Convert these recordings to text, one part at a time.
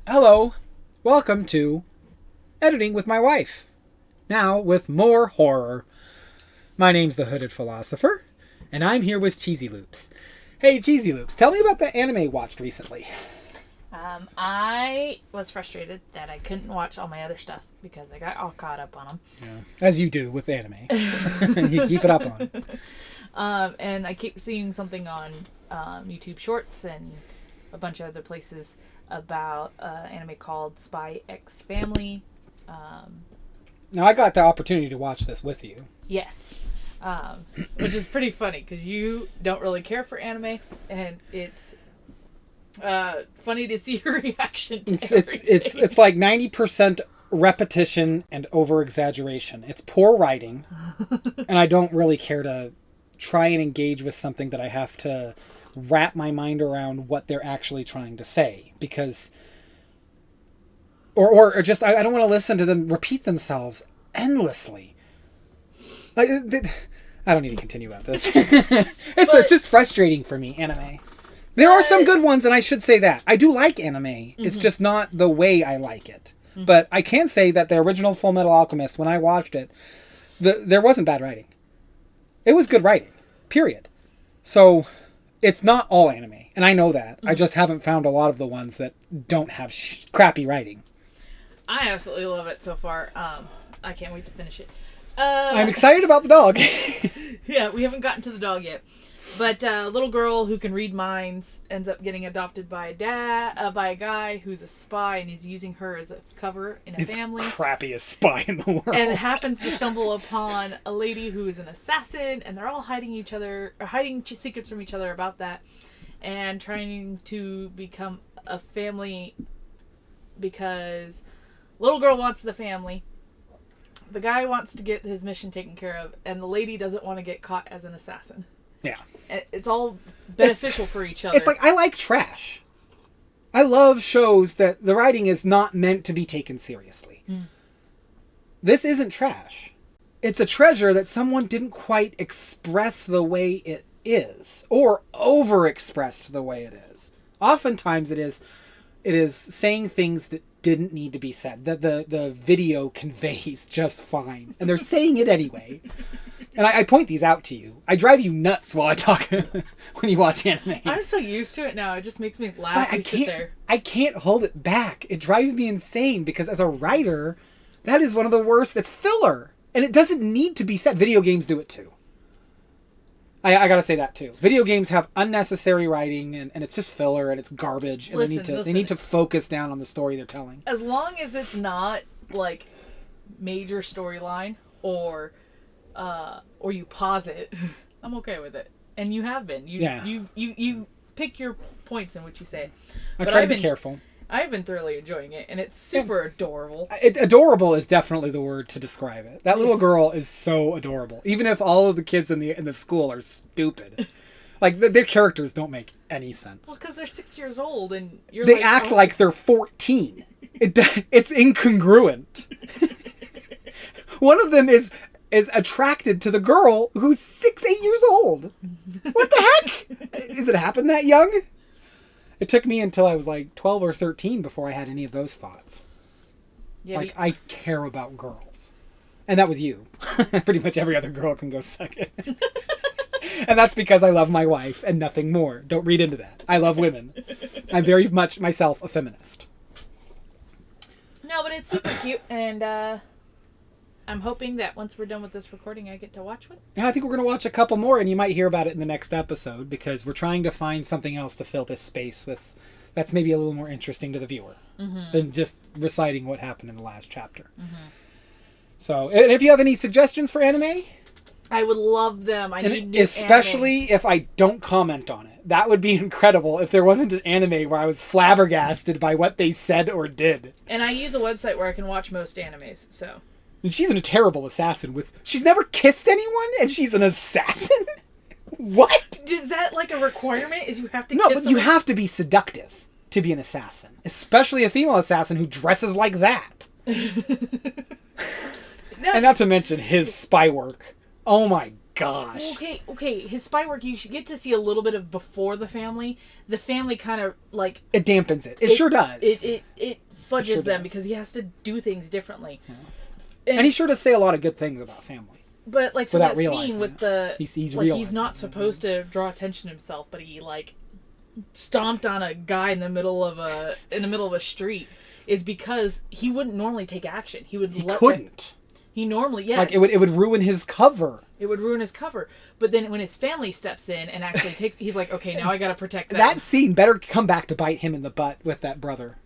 Hello, welcome to Editing with My Wife. Now with more horror. My name's the Hooded Philosopher, and I'm here with Cheesy Loops. Hey, Cheesy Loops, tell me about the anime you watched recently. I was frustrated that I couldn't watch all my other stuff because I got all caught up on them. Yeah, as you do with anime. You keep it up on. And I keep seeing something on YouTube Shorts and a bunch of other places about an anime called Spy X Family. Now, I got the opportunity to watch this with you. Yes. Which is pretty funny because you don't really care for anime, and it's funny to see your reaction to it's like 90% repetition and over-exaggeration. It's poor writing, and I don't really care to try and engage with something that I have to wrap my mind around what they're actually trying to say, because or just I don't want to listen to them repeat themselves endlessly. Like, I don't need to continue about this. It's just frustrating for me, anime. There are some good ones, and I should say that. I do like anime. Mm-hmm. It's just not the way I like it. Mm-hmm. But I can say that the original Full Metal Alchemist, when I watched it, there wasn't bad writing. It was good writing, period. So it's not all anime, and I know that. Mm-hmm. I just haven't found a lot of the ones that don't have crappy writing. I absolutely love it so far. I can't wait to finish it. I'm excited about the dog. Yeah, we haven't gotten to the dog yet. But a little girl who can read minds ends up getting adopted by a guy who's a spy, and he's using her as a cover in a family. The crappiest spy in the world. And happens to stumble upon a lady who is an assassin, and they're all hiding secrets from each other about that, and trying to become a family because little girl wants the family. The guy wants to get his mission taken care of, and the lady doesn't want to get caught as an assassin. Yeah. It's all beneficial for each other. It's like, I like trash. I love shows that the writing is not meant to be taken seriously. Mm. This isn't trash. It's a treasure that someone didn't quite express the way it is, or over-expressed the way it is. Oftentimes it is saying things that didn't need to be said, that the video conveys just fine, and they're saying it anyway. And I point these out to you. I drive you nuts while I talk when you watch anime. I'm so used to it now. It just makes me laugh. I can't hold it back. It drives me insane because as a writer, that is one of the worst. That's filler. And it doesn't need to be said. Video games do it too. I gotta say that too. Video games have unnecessary writing and it's just filler and it's garbage. And they need to focus down on the story they're telling. As long as it's not like major storyline or you pause it, I'm okay with it. And you have been. You pick your points in what you say. I try to be careful. I've been thoroughly enjoying it, and it's super adorable. Adorable is definitely the word to describe it. That little girl is so adorable. Even if all of the kids in the school are stupid. Like, their characters don't make any sense. Well, because they're 6 years old, and they act like they're 14. It's incongruent. One of them is attracted to the girl who's 8 years old. What the heck? Is it happened that young? It took me until I was like 12 or 13 before I had any of those thoughts. Yeah, I care about girls. And that was you. Pretty much every other girl can go suck it. And that's because I love my wife and nothing more. Don't read into that. I love women. I'm very much myself a feminist. No, but it's super cute, and I'm hoping that once we're done with this recording, I get to watch one. Yeah, I think we're going to watch a couple more, and you might hear about it in the next episode, because we're trying to find something else to fill this space with that's maybe a little more interesting to the viewer than just reciting what happened in the last chapter. Mm-hmm. So, and if you have any suggestions for anime, I would love them. I need new especially anime. If I don't comment on it. That would be incredible if there wasn't an anime where I was flabbergasted by what they said or did. And I use a website where I can watch most animes, so... And she's a terrible assassin she's never kissed anyone and she's an assassin? What? Is that like a requirement? Is you have to kiss someone? But you have to be seductive to be an assassin. Especially a female assassin who dresses like that. And not to mention his spy work. Oh my gosh. Okay. His spy work, you should get to see a little bit of before the family. The family kind of like It dampens it. It sure does. It fudges sure them does. because he has to do things differently. Yeah. And he sure does say a lot of good things about family. But like so Without that scene realizing with it. the He's like realizing he's not it. supposed to draw attention to himself, but he like stomped on a guy in the middle of a street is because he wouldn't normally take action. He couldn't. He normally Like it would ruin his cover. It would ruin his cover. But then when his family steps in and actually he's like, okay, now I gotta protect them. That scene better come back to bite him in the butt with that brother.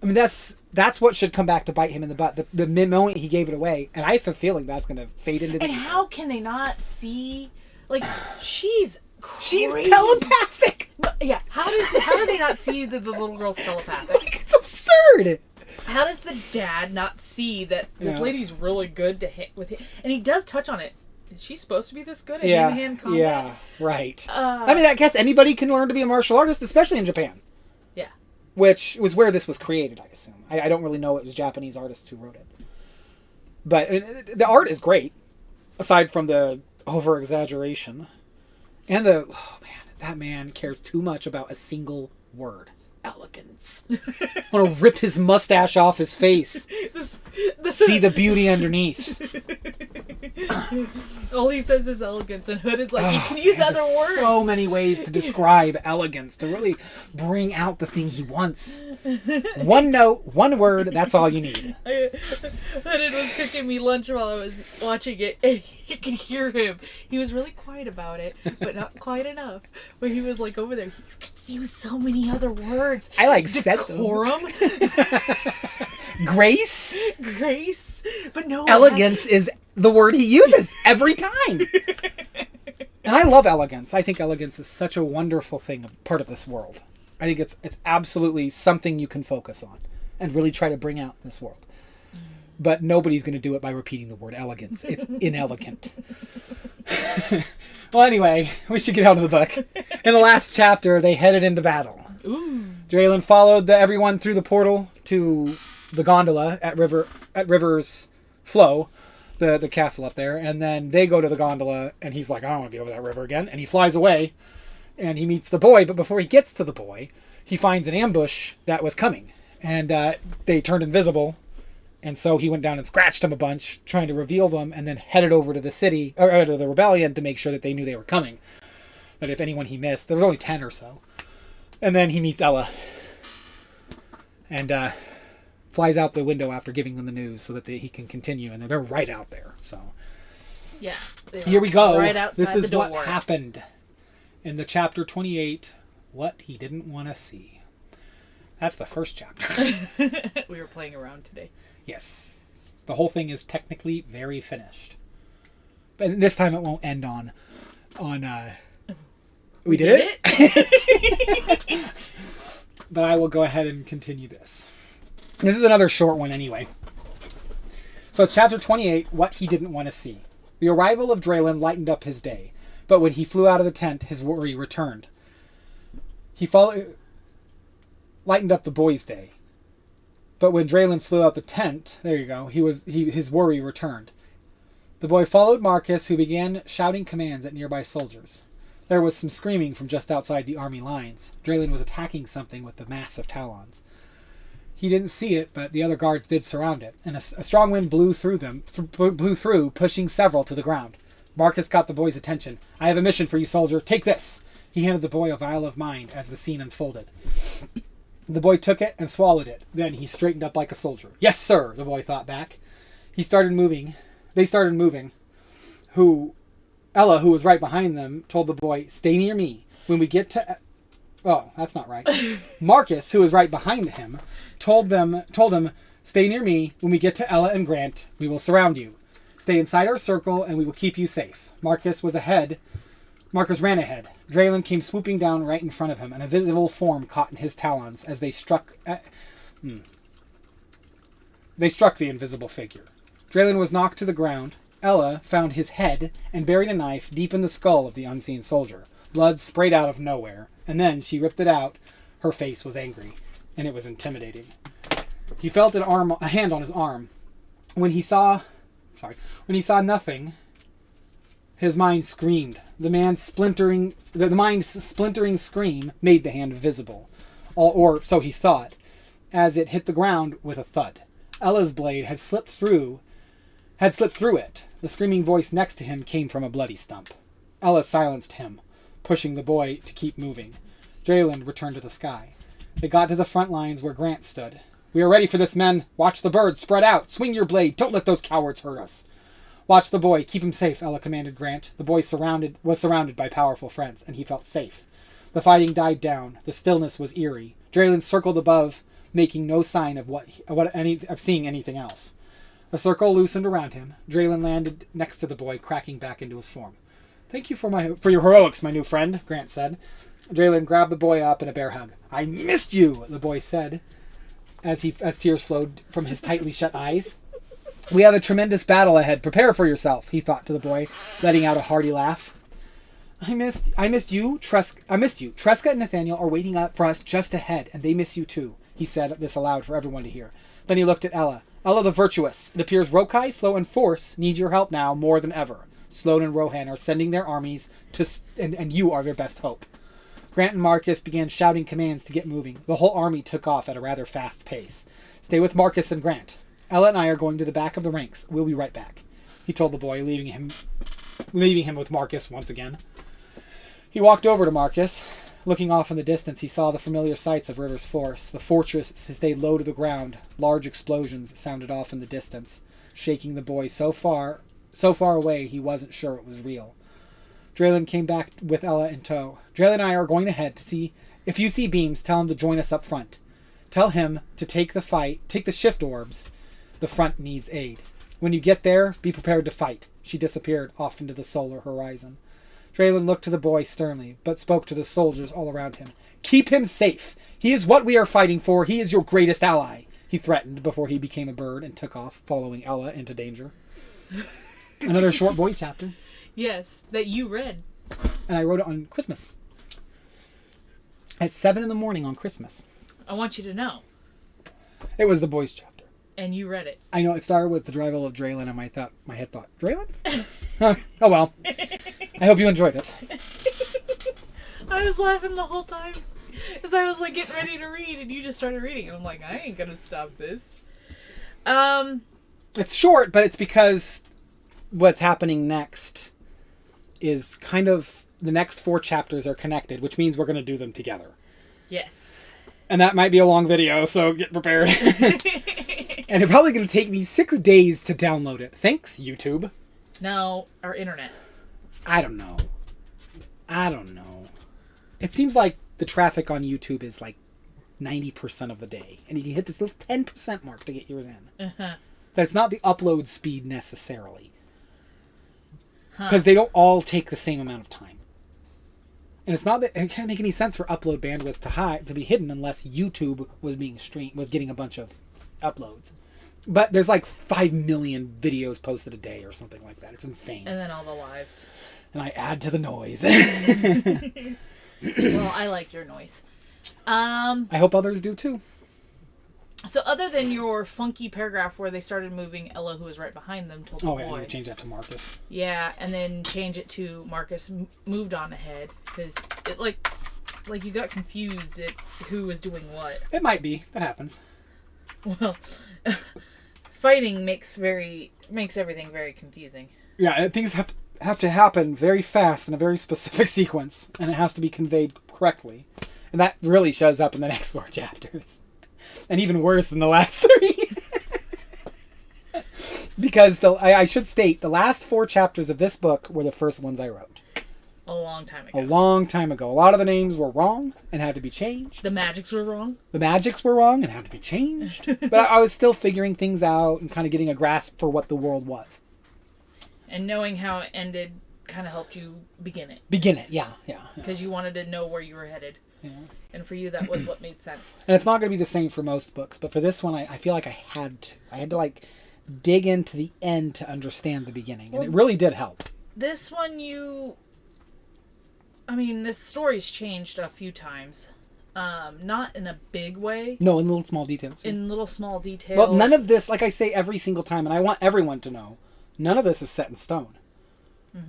I mean, that's what should come back to bite him in the butt. The moment he gave it away, and I have a feeling that's going to fade into the And ether. how can they not see? Like, she's crazy. She's telepathic. No, yeah. How do they not see that the little girl's telepathic? Like, it's absurd. How does the dad not see that this Yeah. lady's really good to hit with him? And he does touch on it. Is she supposed to be this good at Yeah, hand-to-hand combat? yeah, right. I mean, I guess anybody can learn to be a martial artist, especially in Japan. Yeah. Which was where this was created, I assume. I don't really know. It was Japanese artists who wrote it. But the art is great, aside from the over-exaggeration. And that man cares too much about a single word. Elegance. I want to rip his mustache off his face. See the beauty underneath. All he says is elegance, and Hood is like, you can use other words. So many ways to describe elegance, to really bring out the thing he wants. One note, one word, that's all you need. Hood was cooking me lunch while I was watching it, and you could hear him. He was really quiet about it, but not quiet enough. But he was like over there, you could use so many other words. I like said decorum. Grace. But no. Elegance is the word he uses every time. And I love elegance. I think elegance is such a wonderful thing, part of this world. I think it's absolutely something you can focus on and really try to bring out in this world. But nobody's going to do it by repeating the word elegance. It's inelegant. Well, anyway, we should get out of the book. In the last chapter, they headed into battle. Ooh. Draylen followed everyone through the portal to the gondola at River's Flow, the castle up there, and then they go to the gondola, and he's like, I don't want to be over that river again, and he flies away, and he meets the boy, but before he gets to the boy, he finds an ambush that was coming, and they turned invisible, and so he went down and scratched them a bunch, trying to reveal them, and then headed over to the city, or to the rebellion, to make sure that they knew they were coming. That if anyone he missed, there was only 10 or so. And then he meets Ella, and flies out the window after giving them the news so that he can continue, and they're right out there. So yeah, here we go. Right outside this is the door. what happened in the chapter 28. What he didn't want to see. That's the first chapter. We were playing around today. Yes, the whole thing is technically very finished, but this time it won't end on. We did it. But I will go ahead and continue this. This is another short one anyway. So it's chapter 28, What He Didn't Want to See. The arrival of Draylen lightened up his day, but when he flew out of the tent, his worry returned. Lightened up the boy's day. But when Draylen flew out the tent, there you go, his worry returned. The boy followed Marcus, who began shouting commands at nearby soldiers. There was some screaming from just outside the army lines. Draylen was attacking something with the massive talons. He didn't see it, but the other guards did surround it, and a strong wind blew through, pushing several to the ground. Marcus got the boy's attention. I have a mission for you, soldier. Take this! He handed the boy a vial of mind as the scene unfolded. The boy took it and swallowed it. Then he straightened up like a soldier. Yes, sir, the boy thought back. They started moving. Ella, who was right behind them, told the boy, stay near me. When we get to... Oh, that's not right. Marcus, who was right behind him, told him, stay near me. When we get to Ella and Grant, we will surround you. Stay inside our circle, and we will keep you safe. Marcus ran ahead. Draylen came swooping down right in front of him, and a visible form caught in his talons as they struck the invisible figure. Draylen was knocked to the ground. Ella found his head and buried a knife deep in the skull of the unseen soldier. Blood sprayed out of nowhere, and then she ripped it out. Her face was angry, and it was intimidating. He felt a hand on his arm. When he saw nothing, His mind screamed. The mind's splintering scream made the hand visible. Or so he thought, as it hit the ground with a thud. Ella's blade had slipped through it. The screaming voice next to him came from a bloody stump. Ella silenced him, pushing the boy to keep moving. Drayland returned to the sky. They got to the front lines where Grant stood. "We are ready for this, men. Watch the birds. Spread out. Swing your blade. Don't let those cowards hurt us." "Watch the boy. Keep him safe," Ella commanded Grant. The boy was surrounded by powerful friends, and he felt safe. The fighting died down. The stillness was eerie. Drayland circled above, making no sign of seeing anything else. A circle loosened around him. Drayland landed next to the boy, cracking back into his form. "Thank you for your heroics, my new friend," Grant said. Drayland grabbed the boy up in a bear hug. "I missed you," the boy said, as tears flowed from his tightly shut eyes. "We have a tremendous battle ahead. Prepare for yourself," he thought to the boy, letting out a hearty laugh. I missed you. Tresca and Nathaniel are waiting up for us just ahead, and they miss you too," he said this aloud for everyone to hear. Then he looked at Ella. "Ella the Virtuous, it appears Rokai, Flo, and Force need your help now more than ever. Sloane and Rohan are sending their armies and you are their best hope." Grant and Marcus began shouting commands to get moving. The whole army took off at a rather fast pace. "Stay with Marcus and Grant. Ella and I are going to the back of the ranks. We'll be right back," he told the boy, leaving him with Marcus once again. He walked over to Marcus. Looking off in the distance, he saw the familiar sights of River's force. The fortress stayed low to the ground. Large explosions sounded off in the distance, shaking the boy so far away he wasn't sure it was real. Drayland came back with Ella in tow. "Drayland and I are going ahead to see. If you see beams, tell him to join us up front. Tell him to take the shift orbs. The front needs aid. When you get there, be prepared to fight." She disappeared off into the solar horizon. Drayland looked to the boy sternly, but spoke to the soldiers all around him. "Keep him safe. He is what we are fighting for. He is your greatest ally," he threatened before he became a bird and took off, following Ella into danger. Another short boy chapter. Yes, that you read. And I wrote it on Christmas. At 7 a.m. on Christmas. I want you to know. It was the boys chapter. And you read it. I know, it started with the drival of Drayland, and my head thought, Drayland? Oh well. I hope you enjoyed it. I was laughing the whole time. Because I was like getting ready to read, and you just started reading. And I'm like, I ain't gonna stop this. It's short, but it's because what's happening next is kind of the next 4 chapters are connected, which means we're going to do them together. Yes. And that might be a long video, so get prepared. And it's probably going to take me 6 days to download it. Thanks, YouTube. No, our internet. I don't know. It seems like the traffic on YouTube is like 90% of the day. And you can hit this little 10% mark to get yours in. Uh-huh. That's not the upload speed necessarily. Because they don't all take the same amount of time. And it's not that it can't make any sense for upload bandwidth to be hidden unless YouTube was getting a bunch of uploads. But there's like 5 million videos posted a day or something like that. It's insane. And then all the lives. And I add to the noise. Well, I like your noise. I hope others do too. So other than your funky paragraph where they started moving Ella, who was right behind them, told the boy. Oh, yeah, change that to Marcus. Yeah, and then change it to Marcus moved on ahead. Because it like you got confused at who was doing what. It might be. That happens. Well, fighting makes everything very confusing. Yeah, things have to happen very fast in a very specific sequence. And it has to be conveyed correctly. And that really shows up in the next 4 chapters. And even worse than the last 3. Because I should state, the last 4 chapters of this book were the first ones I wrote. A long time ago. A long time ago. A lot of the names were wrong and had to be changed. The magics were wrong. The magics were wrong and had to be changed. But I was still figuring things out and kind of getting a grasp for what the world was. And knowing how it ended kind of helped you begin it. Yeah. Because you wanted to know where you were headed. Yeah. And for you, that was what made sense. And it's not going to be the same for most books, but for this one, I feel like I had to like dig into the end to understand the beginning, and it really did help. This one, this story's changed a few times. Not in a big way. No, in little small details. In little small details. Well, none of this, like I say every single time, and I want everyone to know, none of this is set in stone.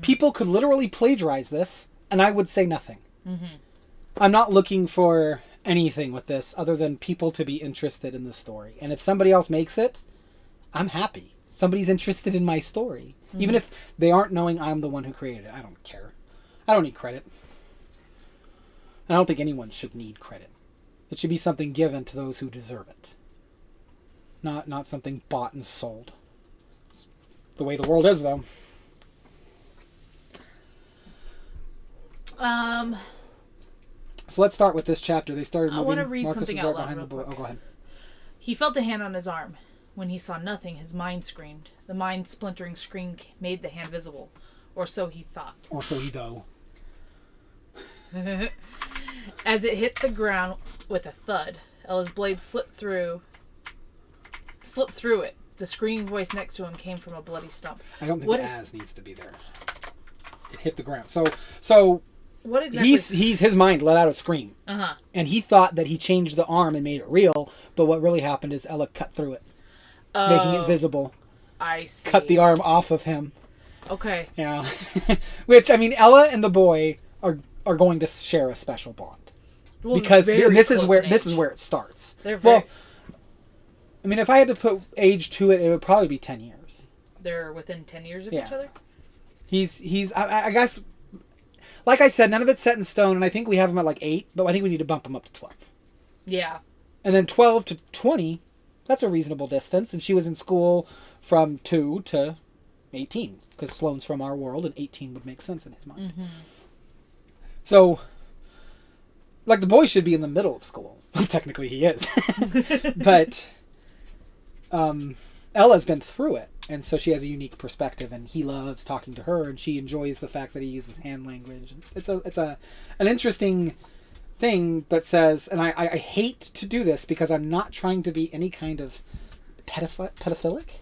People could literally plagiarize this, and I would say nothing. Mm-hmm. I'm not looking for anything with this other than people to be interested in the story. And if somebody else makes it, I'm happy. Somebody's interested in my story. Mm-hmm. Even if they aren't knowing I'm the one who created it. I don't care. I don't need credit. I don't think anyone should need credit. It should be something given to those who deserve it. Not something bought and sold. It's the way the world is, though. So let's start with this chapter. They started moving. I want to read Marcus something was out right loud behind real the quick. go ahead. He felt a hand on his arm. When he saw nothing, his mind screamed. The mind-splintering scream made the hand visible. Or so he thought. Or so he though. As it hit the ground with a thud, Ella's blade slipped through it. The screaming voice next to him came from a bloody stump. I don't think the as needs to be there. It hit the ground. So what exactly? His mind let out a scream. Uh-huh. And he thought that he changed the arm and made it real, but what really happened is Ella cut through it, making it visible. I see. Cut the arm off of him. Okay. Yeah. Which, I mean, Ella and the boy are going to share a special bond. Well, because this is where it starts. They're very... Well, I mean, if I had to put age to it, it would probably be 10 years. They're within 10 years of each other? He's I guess, like I said, none of it's set in stone, and I think we have him at like 8, but I think we need to bump him up to 12. Yeah. And then 12 to 20, that's a reasonable distance, and she was in school from 2 to 18, because Sloane's from our world, and 18 would make sense in his mind. Mm-hmm. So, like, the boy should be in the middle of school. Technically, he is. But Ella's been through it, and so she has a unique perspective, and he loves talking to her, and she enjoys the fact that he uses hand language. It's an interesting thing that says, and I hate to do this because I'm not trying to be any kind of pedophilic.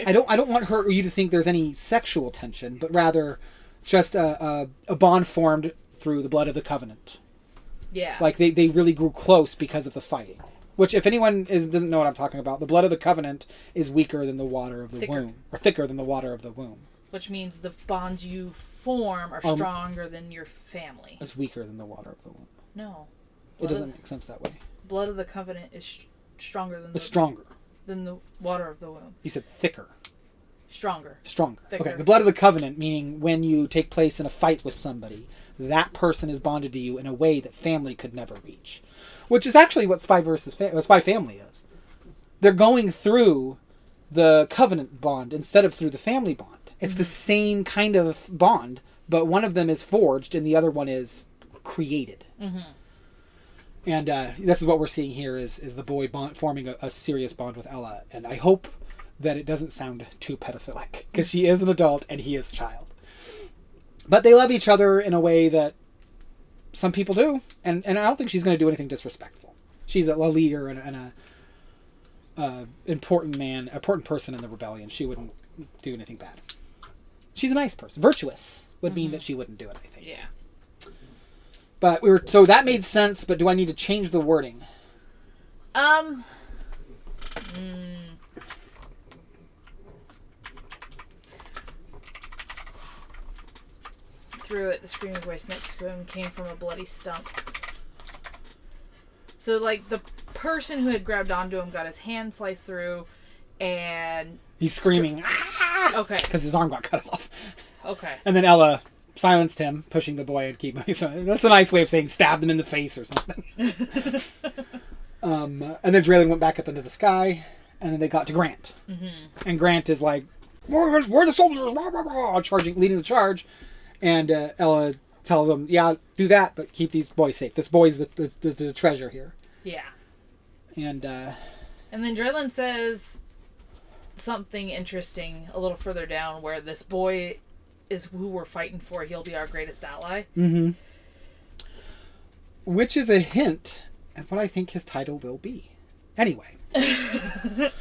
I don't want her or you to think there's any sexual tension, but rather just a bond formed through the blood of the covenant. Yeah. Like they really grew close because of the fighting. Which, if anyone doesn't know what I'm talking about, the blood of the covenant is weaker than the water of the womb. Or thicker than the water of the womb. Which means the bonds you form are stronger than your family. It's weaker than the water of the womb. No. It doesn't make sense that way. Blood of the covenant is stronger than It's stronger. Than the water of the womb. You said thicker. Stronger. Thicker. Okay, the blood of the covenant, meaning when you take place in a fight with somebody, that person is bonded to you in a way that family could never reach. Which is actually what Spy Family is. They're going through the covenant bond instead of through the family bond. It's the same kind of bond, but one of them is forged and the other one is created. Mm-hmm. And this is what we're seeing here is the boy forming a serious bond with Ella. And I hope that it doesn't sound too pedophilic, because she is an adult and he is a child. But they love each other in a way that some people do, and I don't think she's going to do anything disrespectful. She's a leader and a important person in the rebellion. She wouldn't do anything bad. She's a nice person. Virtuous would mean that she wouldn't do it, I think. Yeah. But so that made sense, but do I need to change the wording? Through it, the screaming voice next to him came from a bloody stump. So, like, the person who had grabbed onto him got his hand sliced through, and... He's screaming, ah! Okay. Because his arm got cut off. Okay. And then Ella silenced him, pushing the boy and keep moving. So that's a nice way of saying stabbed him in the face or something. And then Draylen went back up into the sky, and then they got to Grant. Mm-hmm. And Grant is like, we're the soldiers, rah, rah, rah, leading the charge. And Ella tells him, yeah, do that, but keep these boys safe. This boy's the treasure here. Yeah. And then Draylen says something interesting a little further down, where this boy is who we're fighting for. He'll be our greatest ally. Mm-hmm. Which is a hint at what I think his title will be. Anyway. I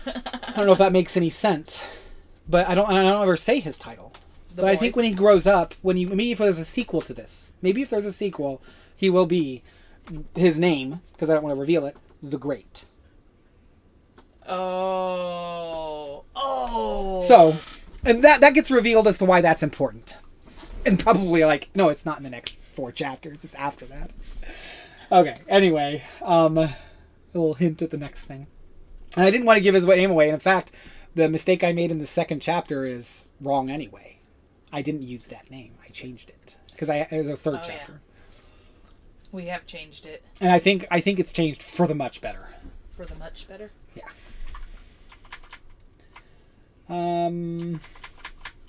don't know if that makes any sense. But I don't ever say his title. But I think when he grows up, maybe if there's a sequel to this, maybe if there's a sequel, he will be his name, because I don't want to reveal it, the Great. Oh. So, and that gets revealed as to why that's important. And probably like, no, it's not in the next 4 chapters. It's after that. Okay, anyway. A little hint at the next thing. And I didn't want to give his name away. And in fact, the mistake I made in the second chapter is wrong anyway. I didn't use that name. I changed it. Because it was a third chapter. Yeah. We have changed it. And I think it's changed for the much better. For the much better? Yeah.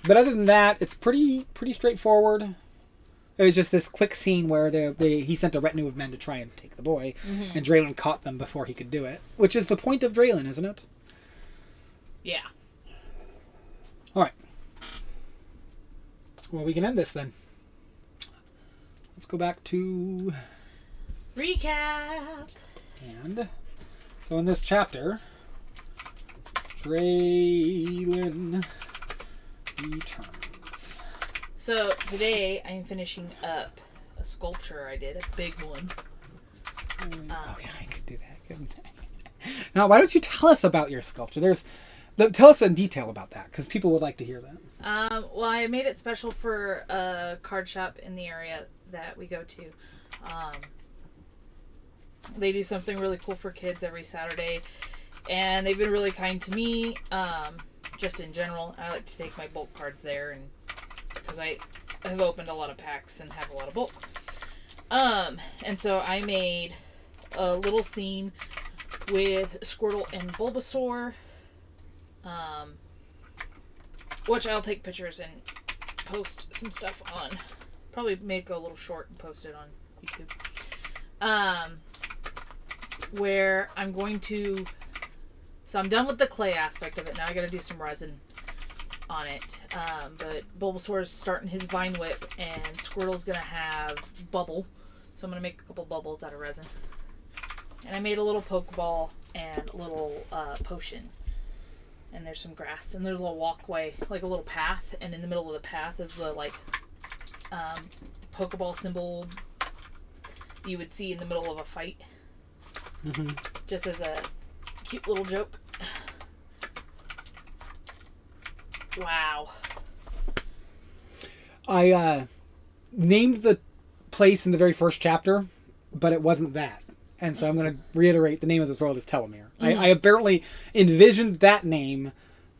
But other than that, it's pretty straightforward. It was just this quick scene where he sent a retinue of men to try and take the boy, and Draylen caught them before he could do it. Which is the point of Draylen, isn't it? Yeah. All right. Well, we can end this then. Let's go back to... recap! And so in this chapter, Draylen returns. So today I am finishing up a sculpture I did, a big one. Oh yeah, I could do that, couldn't I? Now, why don't you tell us about your sculpture? Tell us in detail about that, because people would like to hear that. Well, I made it special for a card shop in the area that we go to. They do something really cool for kids every Saturday, and they've been really kind to me. Just in general, I like to take my bulk cards there, and because I have opened a lot of packs and have a lot of bulk. And so I made a little scene with Squirtle and Bulbasaur, which I'll take pictures and post some stuff on. Probably make it go a little short and post it on YouTube. Where I'm going to... So I'm done with the clay aspect of it. Now I gotta do some resin on it. But Bulbasaur's starting his Vine Whip, and Squirtle's gonna have Bubble. So I'm gonna make a couple bubbles out of resin. And I made a little Pokeball and a little potion. And there's some grass, and there's a little walkway, like a little path, and in the middle of the path is the Pokeball symbol you would see in the middle of a fight. Mm-hmm. Just as a cute little joke. Wow. I named the place in the very first chapter, but it wasn't that. And so I'm going to reiterate, the name of this world is Telomere. I apparently envisioned that name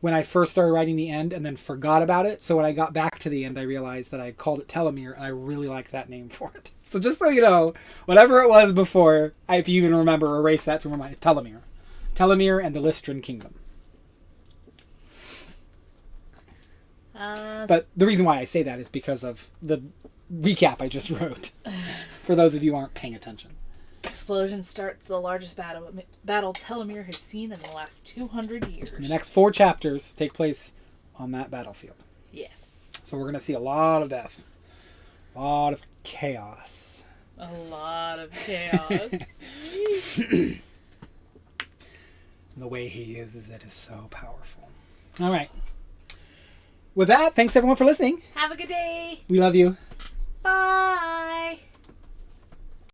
when I first started writing the end and then forgot about it. So when I got back to the end, I realized that I called it Telomere, and I really like that name for it. So just so you know, whatever it was before, if you even remember, erase that from your mind. It's Telomere. Telomere and the Lystran Kingdom. But the reason why I say that is because of the recap I just wrote. For those of you who aren't paying attention. Explosion starts the largest battle Telomere has seen in the last 200 years. And the next 4 chapters take place on that battlefield. Yes. So we're going to see a lot of death. A lot of chaos. A lot of chaos. The way he uses it is so powerful. All right. With that, thanks everyone for listening. Have a good day. We love you. Bye.